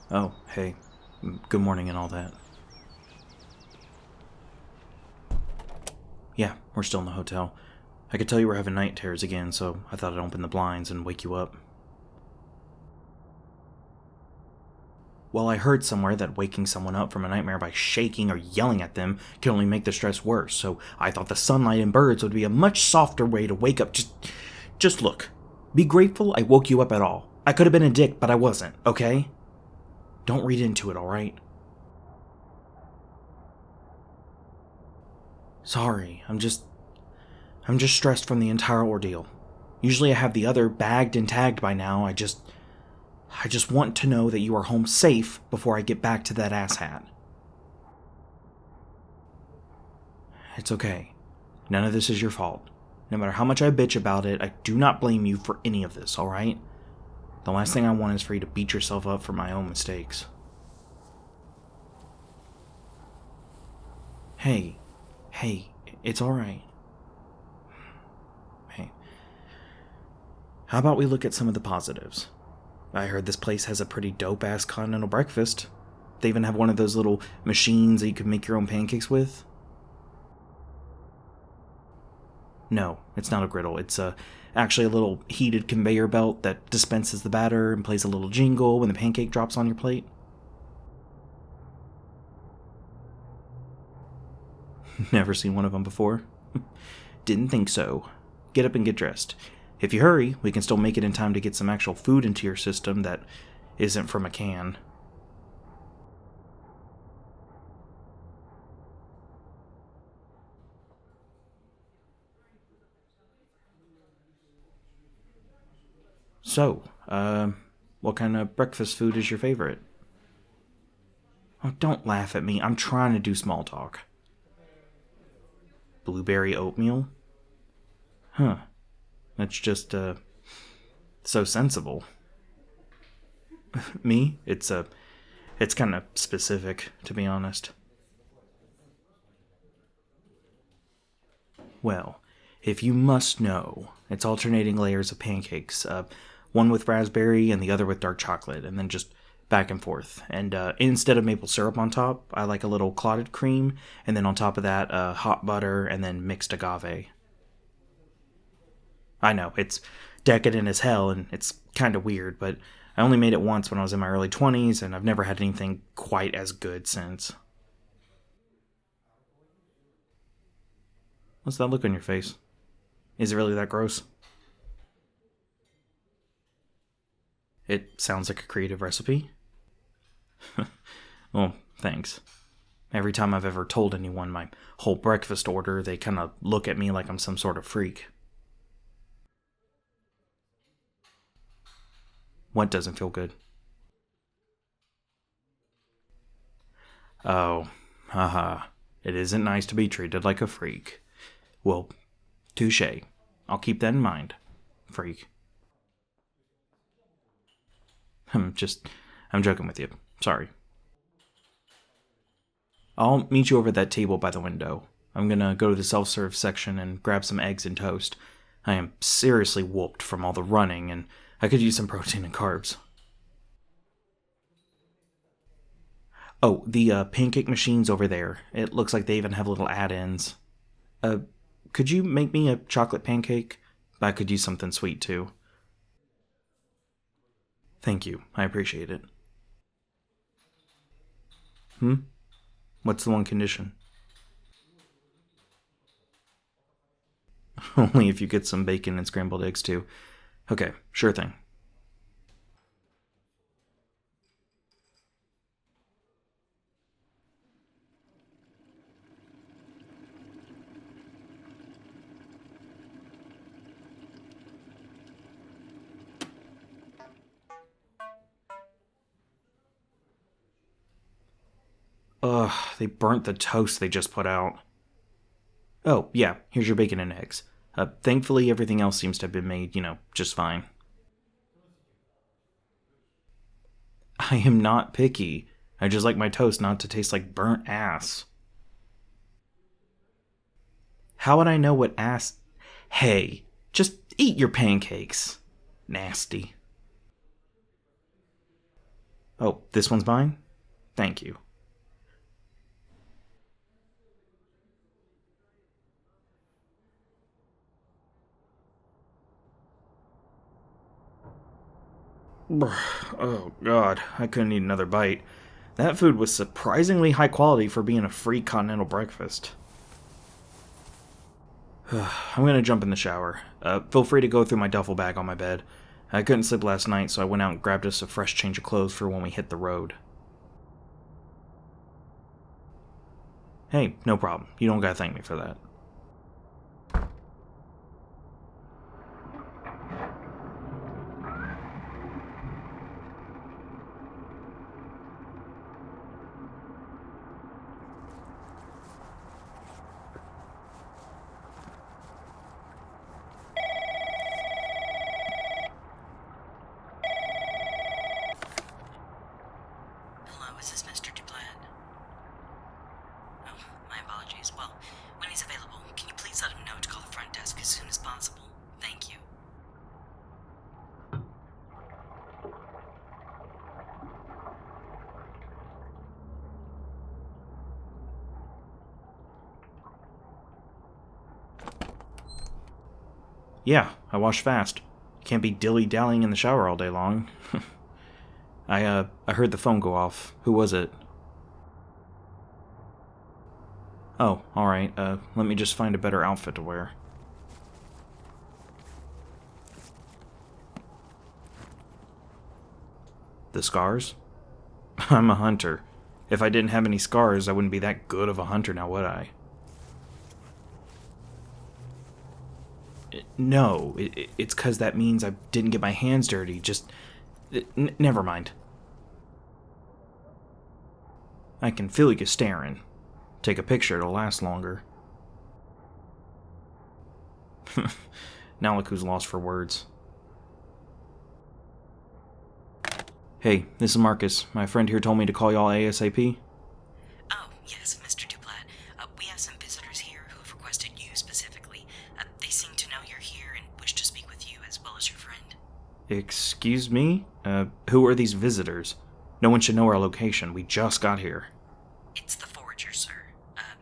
Oh, hey. Good morning and all that. Yeah, we're still in the hotel. I could tell you were having night terrors again, so I thought I'd open the blinds and wake you up. Well, I heard somewhere that waking someone up from a nightmare by shaking or yelling at them can only make the stress worse, so I thought the sunlight and birds would be a much softer way to wake up. Just look. Be grateful I woke you up at all. I could have been a dick, but I wasn't, okay? Don't read into it, alright? Sorry, I'm just stressed from the entire ordeal. Usually I have the other bagged and tagged by now. I just want to know that you are home safe before I get back to that asshat. It's okay. None of this is your fault. No matter how much I bitch about it, I do not blame you for any of this, alright? The last thing I want is for you to beat yourself up for my own mistakes. Hey, it's alright. Hey, how about we look at some of the positives? I heard this place has a pretty dope-ass continental breakfast. They even have one of those little machines that you can make your own pancakes with. No, it's not a griddle. It's actually a little heated conveyor belt that dispenses the batter and plays a little jingle when the pancake drops on your plate. Never seen one of them before? Didn't think so. Get up and get dressed. If you hurry, we can still make it in time to get some actual food into your system that isn't from a can. So, what kind of breakfast food is your favorite? Oh, don't laugh at me. I'm trying to do small talk. Blueberry oatmeal? Huh. That's just, so sensible. Me? It's kind of specific, to be honest. Well, if you must know, it's alternating layers of pancakes, one with raspberry and the other with dark chocolate, and then just back and forth. And instead of maple syrup on top, I like a little clotted cream, and then on top of that, hot butter, and then mixed agave. I know, it's decadent as hell, and it's kind of weird, but I only made it once when I was in my early 20s, and I've never had anything quite as good since. What's that look on your face? Is it really that gross? It sounds like a creative recipe. Well, thanks. Every time I've ever told anyone my whole breakfast order, they kind of look at me like I'm some sort of freak. What doesn't feel good? Oh, haha. It isn't nice to be treated like a freak. Well, touche. I'll keep that in mind. Freak. I'm joking with you. Sorry. I'll meet you over at that table by the window. I'm gonna go to the self-serve section and grab some eggs and toast. I am seriously whooped from all the running, and I could use some protein and carbs. Oh, the pancake machine's over there. It looks like they even have little add-ins. Uh, could you make me a chocolate pancake? I could use something sweet too. Thank you. I appreciate it. Hmm? What's the one condition? Only if you get some bacon and scrambled eggs too. Okay, sure thing. Ugh, they burnt the toast they just put out. Oh, yeah, here's your bacon and eggs. Thankfully, everything else seems to have been made, just fine. I am not picky. I just like my toast not to taste like burnt ass. How would I know what ass. Hey, just eat your pancakes. Nasty. Oh, this one's mine? Thank you. Oh, God, I couldn't eat another bite. That food was surprisingly high quality for being a free continental breakfast. I'm gonna jump in the shower. Feel free to go through my duffel bag on my bed. I couldn't sleep last night, so I went out and grabbed us a fresh change of clothes for when we hit the road. Hey, no problem. You don't gotta thank me for that. Hello, is this Mr. Duplat? Oh, my apologies. Well, when he's available, can you please let him know to call the front desk as soon as possible? Thank you. Yeah, I wash fast. Can't be dilly-dallying in the shower all day long. I heard the phone go off. Who was it? Oh, alright. Let me just find a better outfit to wear. The scars? I'm a hunter. If I didn't have any scars, I wouldn't be that good of a hunter now, would I? No, it's because that means I didn't get my hands dirty. Just... never mind. I can feel you staring. Take a picture, it'll last longer. Now look who's lost for words. Hey, this is Marcus. My friend here told me to call y'all ASAP. Oh, yes, Mr. Duplat. We have some visitors here who have requested you specifically. They seem to know you're here and wish to speak with you as well as your friend. Excuse me? Who are these visitors? No one should know our location. We just got here. It's the Foragers, sir.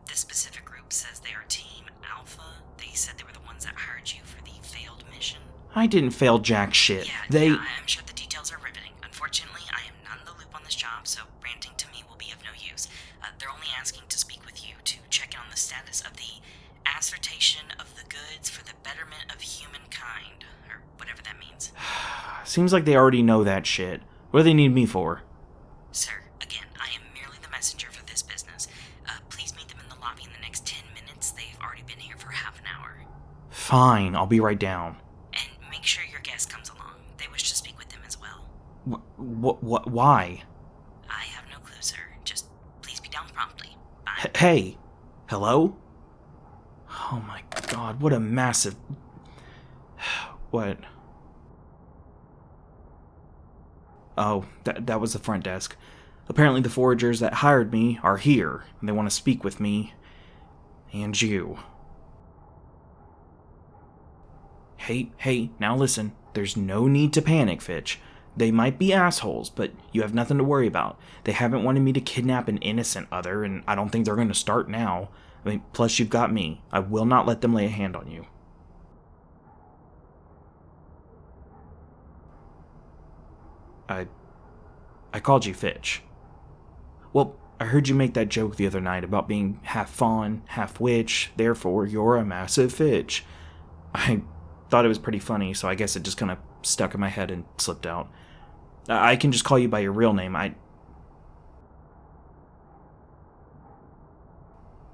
This specific group says they are Team Alpha. They said they were the ones that hired you for the failed mission. I didn't fail jack shit. Yeah, I'm sure the details are riveting. Unfortunately, I am not in the loop on this job, so ranting to me will be of no use. They're only asking to speak with you to check in on the status of the assertion of the goods for the betterment of humankind, or whatever that means. Seems like they already know that shit. What do they need me for? Sir, again, I am merely the messenger for this business. Please meet them in the lobby in the next 10 minutes. They've already been here for half an hour. Fine, I'll be right down. And make sure your guest comes along. They wish to speak with them as well. Why? I have no clue, sir. Just please be down promptly. Bye. Hey! Hello? Oh my god, what a massive... What? Oh, that was the front desk. Apparently the foragers that hired me are here, and they want to speak with me. And you. Hey, now listen. There's no need to panic, Fitch. They might be assholes, but you have nothing to worry about. They haven't wanted me to kidnap an innocent other, and I don't think they're going to start now. I mean, plus you've got me. I will not let them lay a hand on you. I called you Fitch. Well, I heard you make that joke the other night about being half fawn, half witch, therefore you're a massive Fitch. I thought it was pretty funny, so I guess it just kind of stuck in my head and slipped out. I can just call you by your real name.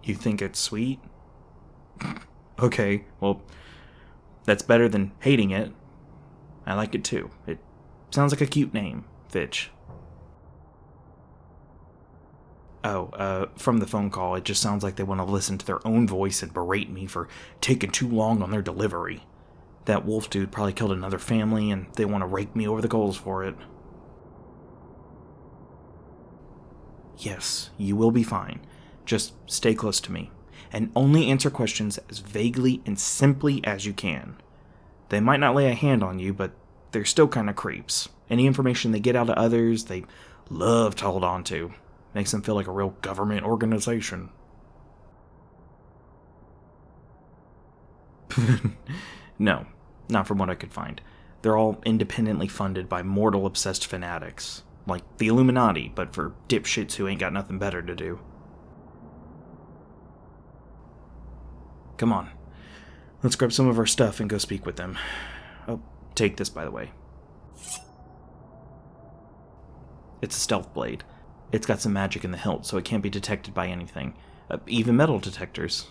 You think it's sweet? Okay, well, that's better than hating it. I like it too. It sounds like a cute name, Fitch. Oh, from the phone call, it just sounds like they want to listen to their own voice and berate me for taking too long on their delivery. That wolf dude probably killed another family, and they want to rake me over the coals for it. Yes, you will be fine. Just stay close to me, and only answer questions as vaguely and simply as you can. They might not lay a hand on you, but they're still kind of creeps. Any information they get out of others, they love to hold on to. Makes them feel like a real government organization. No, not from what I could find. They're all independently funded by mortal-obsessed fanatics. Like the Illuminati, but for dipshits who ain't got nothing better to do. Come on. Let's grab some of our stuff and go speak with them. Oh, take this, by the way. It's a stealth blade. It's got some magic in the hilt, so it can't be detected by anything. Even metal detectors.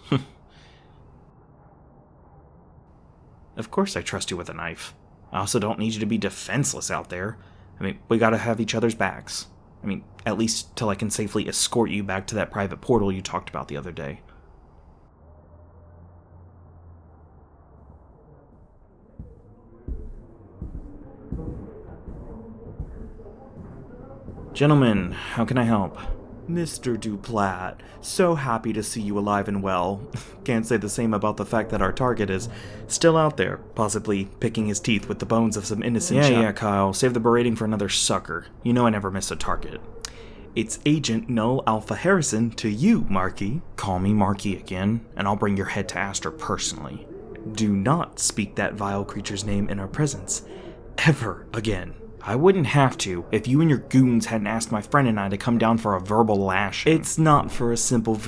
Of course I trust you with a knife. I also don't need you to be defenseless out there. I mean, we gotta have each other's backs. I mean, at least till I can safely escort you back to that private portal you talked about the other day. Gentlemen, how can I help? Mr. Duplat, so happy to see you alive and well. Can't say the same about the fact that our target is still out there, possibly picking his teeth with the bones of some innocent child. Yeah, Kyle, save the berating for another sucker. You know I never miss a target. It's Agent Null Alpha Harrison to you, Marky. Call me Marky again, and I'll bring your head to Aster personally. Do not speak that vile creature's name in our presence. Ever again. I wouldn't have to if you and your goons hadn't asked my friend and I to come down for a verbal lashing. It's not for a simple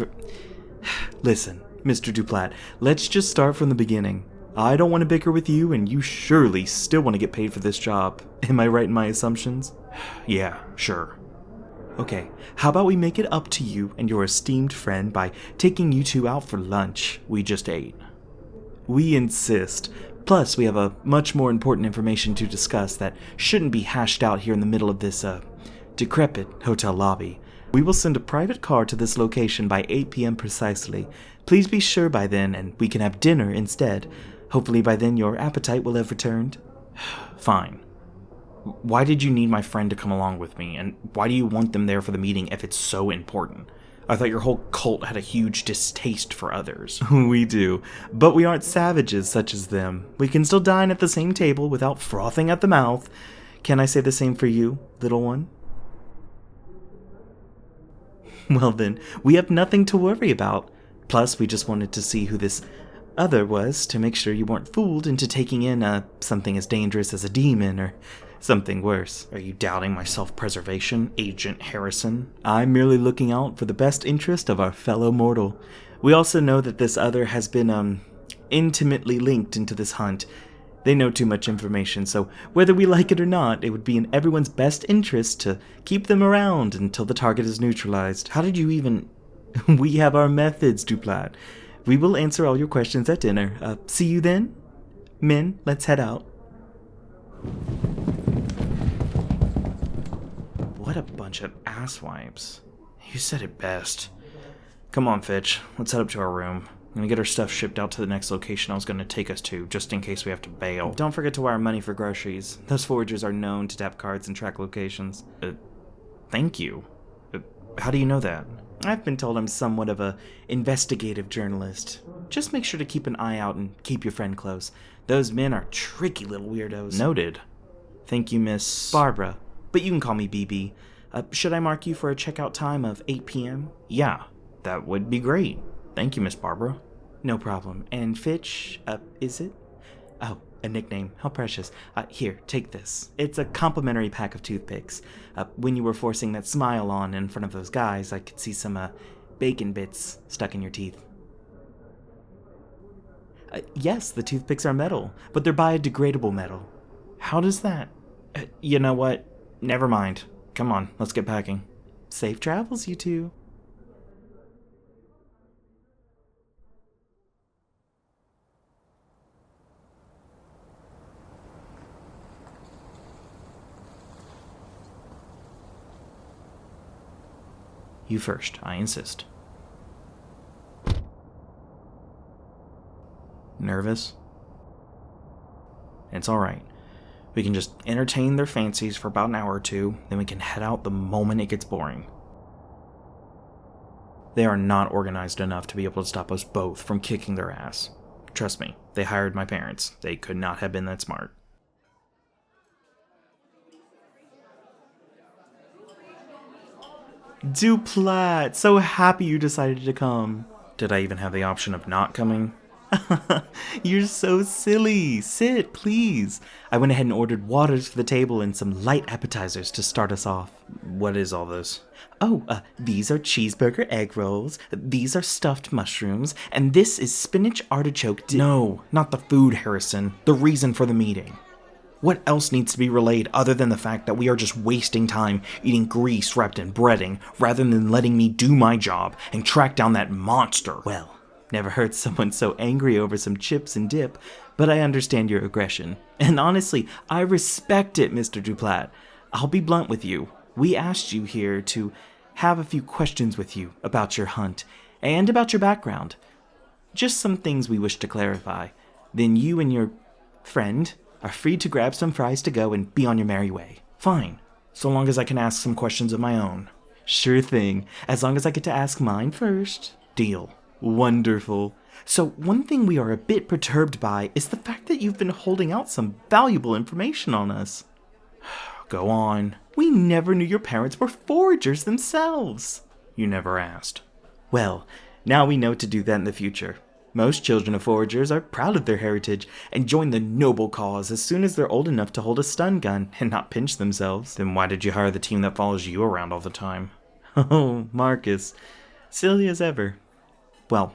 Listen, Mr. Duplat, let's just start from the beginning. I don't want to bicker with you, and you surely still want to get paid for this job. Am I right in my assumptions? Yeah, sure. Okay, how about we make it up to you and your esteemed friend by taking you two out for lunch we just ate? We insist. Plus, we have a much more important information to discuss that shouldn't be hashed out here in the middle of this, decrepit hotel lobby. We will send a private car to this location by 8 p.m. precisely. Please be sure by then, and we can have dinner instead. Hopefully by then your appetite will have returned. Fine. Why did you need my friend to come along with me, and why do you want them there for the meeting if it's so important? I thought your whole cult had a huge distaste for others. We do, but we aren't savages such as them. We can still dine at the same table without frothing at the mouth. Can I say the same for you, little one? Well then, we have nothing to worry about. Plus, we just wanted to see who this other was to make sure you weren't fooled into taking in something as dangerous as a demon or something worse. Are you doubting my self-preservation, Agent Harrison? I'm merely looking out for the best interest of our fellow mortal. We also know that this other has been, intimately linked into this hunt. They know too much information, so whether we like it or not, it would be in everyone's best interest to keep them around until the target is neutralized. How did you even... We have our methods, Duplat. We will answer all your questions at dinner. See you then? Men, let's head out. What a bunch of asswipes. You said it best. Come on, Fitch. Let's head up to our room. I'm gonna get our stuff shipped out to the next location I was gonna take us to, just in case we have to bail. Don't forget to wire money for groceries. Those foragers are known to tap cards and track locations. Thank you. How do you know that? I've been told I'm somewhat of a investigative journalist. Just make sure to keep an eye out and keep your friend close. Those men are tricky little weirdos. Noted. Thank you, Miss Barbara. But you can call me BB. Should I mark you for a checkout time of 8 p.m.? Yeah, that would be great. Thank you, Miss Barbara. No problem. And Fitch, is it? Oh, a nickname. How precious. Here, take this. It's a complimentary pack of toothpicks. When you were forcing that smile on in front of those guys, I could see some, bacon bits stuck in your teeth. Yes, the toothpicks are metal, but they're biodegradable metal. How does that... you know what? Never mind. Come on, let's get packing. Safe travels, you two. You first, I insist. Nervous? It's alright. We can just entertain their fancies for about an hour or two, then we can head out the moment it gets boring. They are not organized enough to be able to stop us both from kicking their ass. Trust me, they hired my parents. They could not have been that smart. Duplat, so happy you decided to come. Did I even have the option of not coming? You're so silly. Sit, please. I went ahead and ordered waters for the table and some light appetizers to start us off. What is all this? Oh, these are cheeseburger egg rolls, these are stuffed mushrooms, and this is spinach artichoke No, not the food, Harrison. The reason for the meeting. What else needs to be relayed other than the fact that we are just wasting time eating grease wrapped in breading rather than letting me do my job and track down that monster? Well, never heard someone so angry over some chips and dip, but I understand your aggression. And honestly, I respect it, Mr. Duplat. I'll be blunt with you. We asked you here to have a few questions with you about your hunt and about your background. Just some things we wish to clarify. Then you and your friend are free to grab some fries to go and be on your merry way. Fine, so long as I can ask some questions of my own. Sure thing, as long as I get to ask mine first. Deal. Wonderful. So one thing we are a bit perturbed by is the fact that you've been holding out some valuable information on us. Go on. We never knew your parents were foragers themselves. You never asked. Well, now we know to do that in the future. Most children of foragers are proud of their heritage and join the noble cause as soon as they're old enough to hold a stun gun and not pinch themselves. Then why did you hire the team that follows you around all the time? Oh, Marcus. Silly as ever. Well,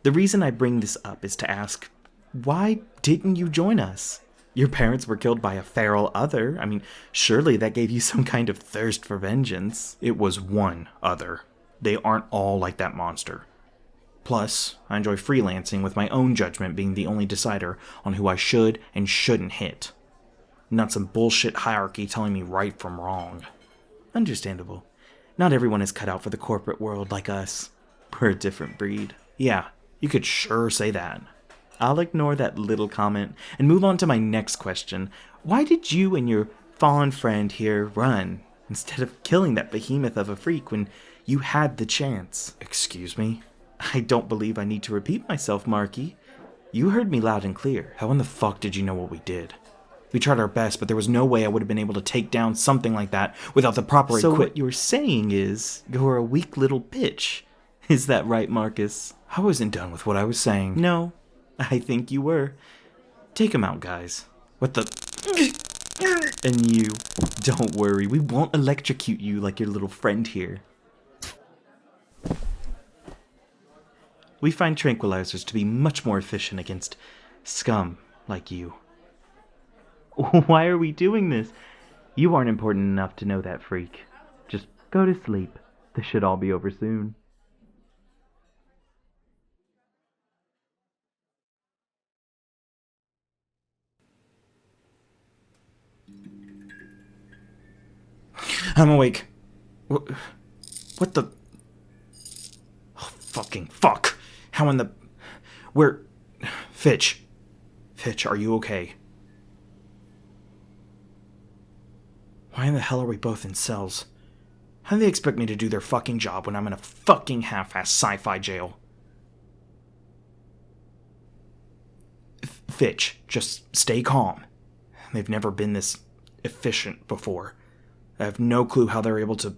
the reason I bring this up is to ask, why didn't you join us? Your parents were killed by a feral other. I mean, surely that gave you some kind of thirst for vengeance. It was one other. They aren't all like that monster. Plus, I enjoy freelancing with my own judgment being the only decider on who I should and shouldn't hit. Not some bullshit hierarchy telling me right from wrong. Understandable. Not everyone is cut out for the corporate world like us. We're a different breed. Yeah, you could sure say that. I'll ignore that little comment and move on to my next question. Why did you and your fallen friend here run, instead of killing that behemoth of a freak when you had the chance? Excuse me? I don't believe I need to repeat myself, Marky. You heard me loud and clear. How in the fuck did you know what we did? We tried our best, but there was no way I would have been able to take down something like that without the proper equipment. So what you're saying is, you're a weak little bitch. Is that right, Marcus? I wasn't done with what I was saying. No, I think you were. Take him out, guys. What the... And you, don't worry, we won't electrocute you like your little friend here. We find tranquilizers to be much more efficient against scum like you. Why are we doing this? You aren't important enough to know that, freak. Just go to sleep. This should all be over soon. I'm awake. What the... Oh, fucking fuck. How in the... Where... Fitch, are you okay? Why in the hell are we both in cells? How do they expect me to do their fucking job when I'm in a fucking half-ass sci-fi jail? Fitch, just stay calm. They've never been this efficient before. I have no clue how they're able to...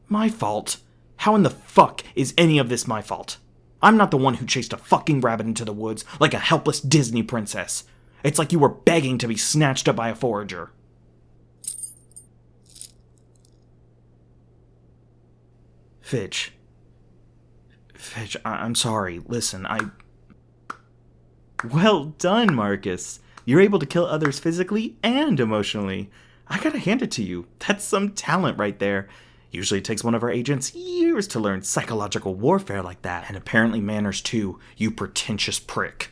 My fault? How in the fuck is any of this my fault? I'm not the one who chased a fucking rabbit into the woods like a helpless Disney princess. It's like you were begging to be snatched up by a forager. Fitch, I'm sorry. Listen, Well done, Marcus. You're able to kill others physically and emotionally. I gotta hand it to you. That's some talent right there. Usually it takes one of our agents years to learn psychological warfare like that. And apparently manners too, you pretentious prick.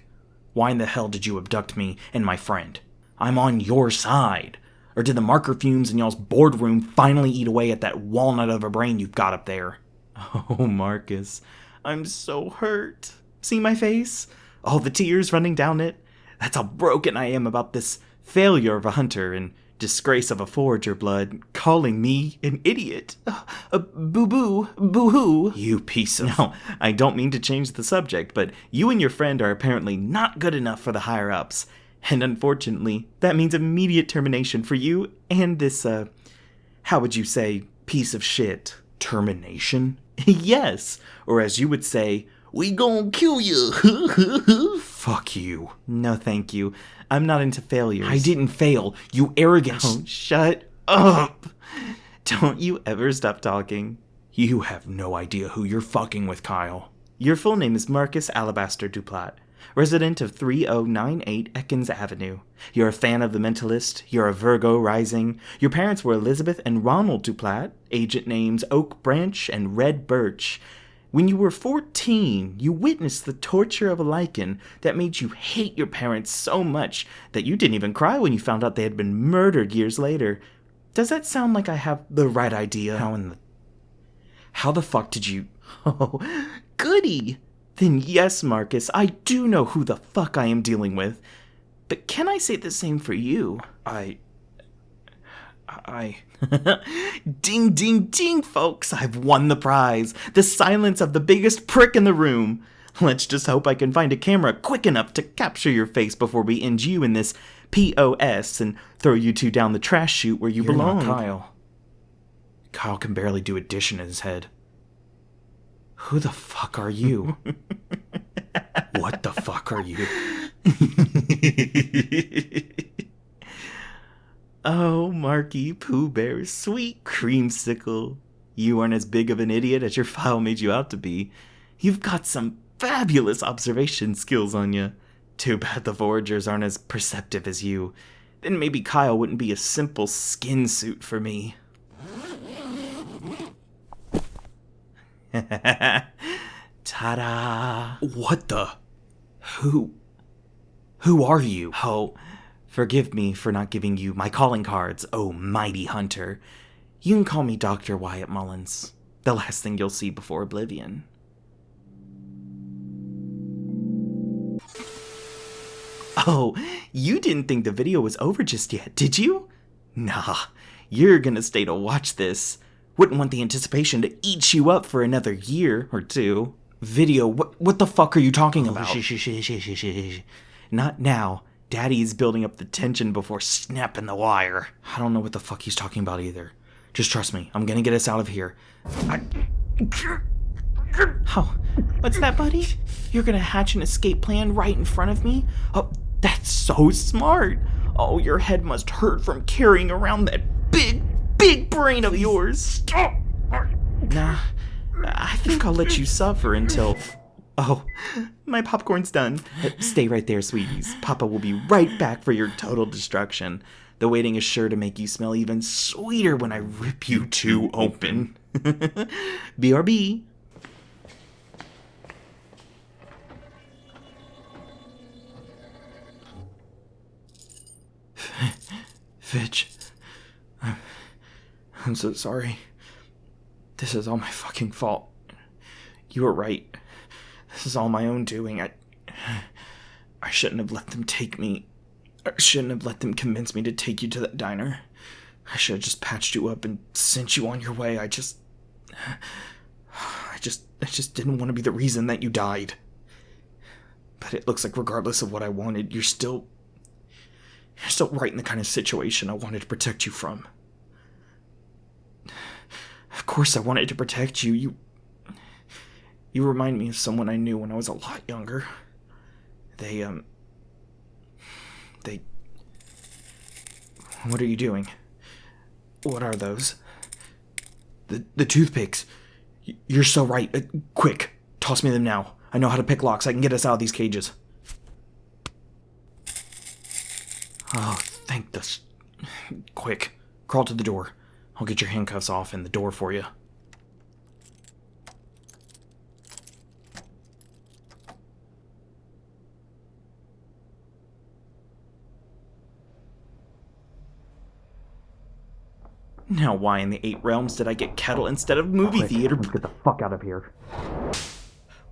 Why in the hell did you abduct me and my friend? I'm on your side. Or did the marker fumes in y'all's boardroom finally eat away at that walnut of a brain you've got up there? Oh, Marcus, I'm so hurt. See my face? All the tears running down it? That's how broken I am about this failure of a hunter and disgrace of a forager blood, calling me an idiot. Boo-boo, boo-hoo. You piece of... No, I don't mean to change the subject, but you and your friend are apparently not good enough for the higher-ups. And unfortunately, that means immediate termination for you and this How would you say, piece of shit? Termination? Yes, or as you would say, we gon' kill you. Fuck you. No, thank you. I'm not into failures. I didn't fail, you arrogant. Oh, shut up. Don't you ever stop talking. You have no idea who you're fucking with, Kyle. Your full name is Marcus Alabaster Duplat, resident of 3098 Ekins Avenue. You're a fan of The Mentalist, you're a Virgo rising, your parents were Elizabeth and Ronald Duplat, agent names Oak Branch and Red Birch. When you were 14, you witnessed the torture of a lichen that made you hate your parents so much that you didn't even cry when you found out they had been murdered years later. Does that sound like I have the right idea? How the fuck did you... Oh, goody! Then yes, Marcus, I do know who the fuck I am dealing with. But can I say the same for you? I... Ding, ding, ding, folks! I've won the prize! The silence of the biggest prick in the room! Let's just hope I can find a camera quick enough to capture your face before we end you in this POS and throw you two down the trash chute where you belong. Not Kyle. Kyle can barely do addition in his head. Who the fuck are you? What the fuck are you? Oh, Marky Pooh Bear's sweet creamsicle. You aren't as big of an idiot as your file made you out to be. You've got some fabulous observation skills on you. Too bad the Voyagers aren't as perceptive as you. Then maybe Kyle wouldn't be a simple skin suit for me. Ta-da! What the? Who are you? Oh, forgive me for not giving you my calling cards, oh mighty hunter. You can call me Dr. Wyatt Mullins. The last thing you'll see before oblivion. Oh, you didn't think the video was over just yet, did you? Nah, you're gonna stay to watch this. Wouldn't want the anticipation to eat you up for another year or two. Video, what the fuck are you talking about? Not now. Daddy's building up the tension before snapping the wire. I don't know what the fuck he's talking about either. Just trust me, I'm gonna get us out of here. Oh, what's that, buddy? You're gonna hatch an escape plan right in front of me? Oh, that's so smart. Oh, your head must hurt from carrying around that big brain of yours. Nah, I think I'll let you suffer until... Oh, my popcorn's done. Stay right there, sweeties. Papa will be right back for your total destruction. The waiting is sure to make you smell even sweeter when I rip you two open. BRB. Fitch. I'm so sorry. This is all my fucking fault. You were right. This is all my own doing. I shouldn't have let them take me. I shouldn't have let them convince me to take you to that diner. I should have just patched you up and sent you on your way. I just didn't want to be the reason that you died. But it looks like regardless of what I wanted, you're still right in the kind of situation I wanted to protect you from. Of course I wanted to protect you. You remind me of someone I knew when I was a lot younger. They... What are you doing? What are those? The toothpicks. You're so right. Quick, toss me them now. I know how to pick locks. I can get us out of these cages. Oh, thank this. Quick, crawl to the door. I'll get your handcuffs off and the door for you. Now why in the 8 realms did I get kettle instead of movie theater? Let's get the fuck out of here.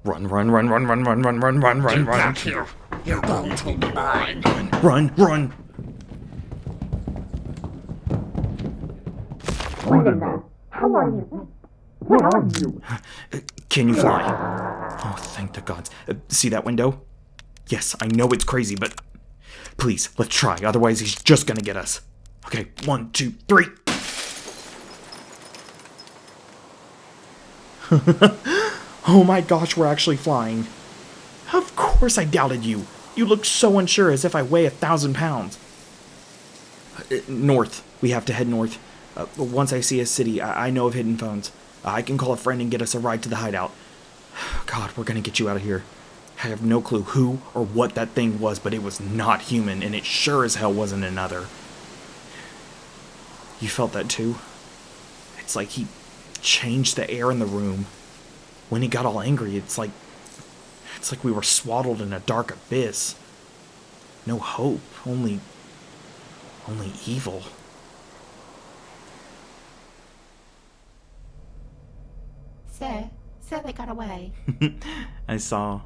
Run. Get back here. You're going to be mine. Run. Linda, how are you? Where are you? Can you fly? Oh, thank the gods. See that window? Yes, I know it's crazy, but please, let's try. Otherwise, he's just gonna get us. Okay, 1, 2, 3. Oh my gosh, we're actually flying. Of course I doubted you. You looked so unsure, as if I weigh 1,000 pounds. North. We have to head north. Once I see a city, I know of hidden phones. I can call a friend and get us a ride to the hideout. God, we're gonna get you out of here. I have no clue who or what that thing was, but it was not human, and it sure as hell wasn't another. You felt that too? It's like he changed the air in the room. When he got all angry, it's like we were swaddled in a dark abyss. No hope, only evil. So they got away. I saw.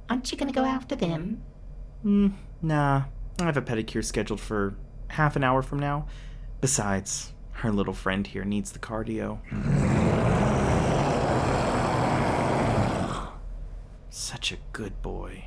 Aren't you gonna go after them? Nah. I have a pedicure scheduled for half an hour from now. Besides, our little friend here needs the cardio. Such a good boy.